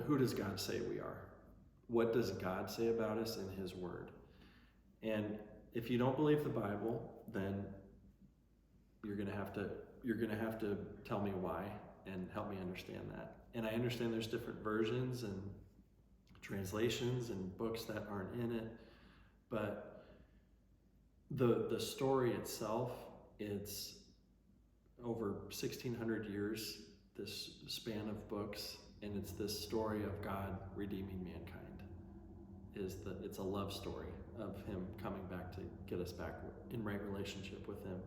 who does God say we are? What does God say about us in his word? And if you don't believe the Bible, then you're going to have to tell me why and help me understand that. And I understand there's different versions and translations and books that aren't in it, but the story itself, it's over 1,600 years, this span of books, and it's this story of God redeeming mankind. It's a love story of him coming back to get us back in right relationship with him.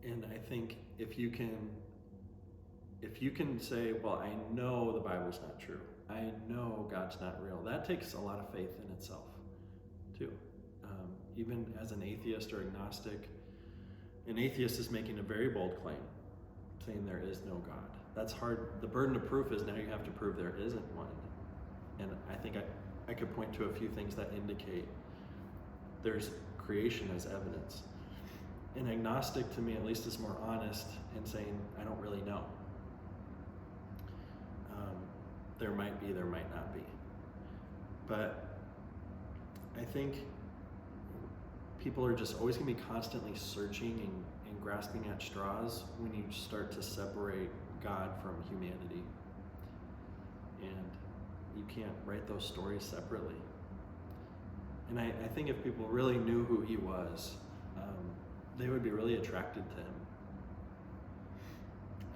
And I think if you can say, well, I know the Bible's not true, I know God's not real, that takes a lot of faith in itself too. Even as an atheist or agnostic, an atheist is making a very bold claim, saying there is no God. That's hard. The burden of proof is now you have to prove there isn't one. And I think I could point to a few things that indicate there's creation as evidence. An agnostic, to me at least, is more honest in saying, I don't really know. There might be, there might not be. But I think people are just always going to be constantly searching and grasping at straws when you start to separate God from humanity. And you can't write those stories separately. And I think if people really knew who he was, they would be really attracted to him.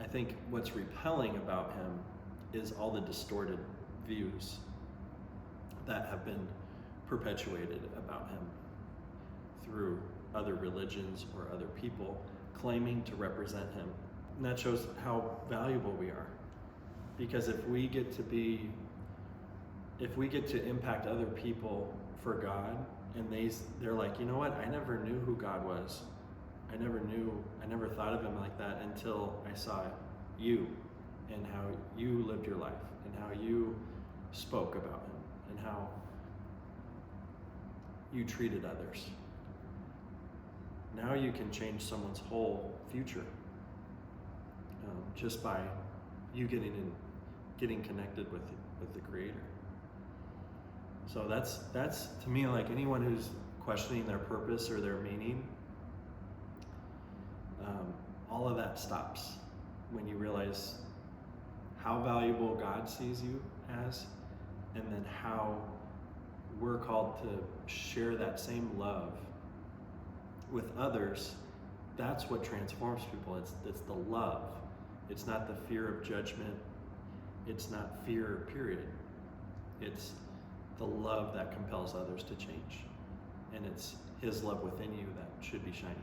I think what's repelling about him is all the distorted views that have been perpetuated about him through other religions or other people claiming to represent him. And that shows how valuable we are. Because if we get to impact other people for God, and they're like, you know what, I never knew who God was. I never thought of him like that until I saw you and how you lived your life and how you spoke about him and how you treated others. Now you can change someone's whole future just by you getting connected with the Creator. So that's to me, like, anyone who's questioning their purpose or their meaning, all of that stops when you realize how valuable God sees you as, and then how we're called to share that same love with others. That's what transforms people. It's the love. It's not the fear of judgment. It's not fear, period. It's the love that compels others to change. And it's his love within you that should be shining.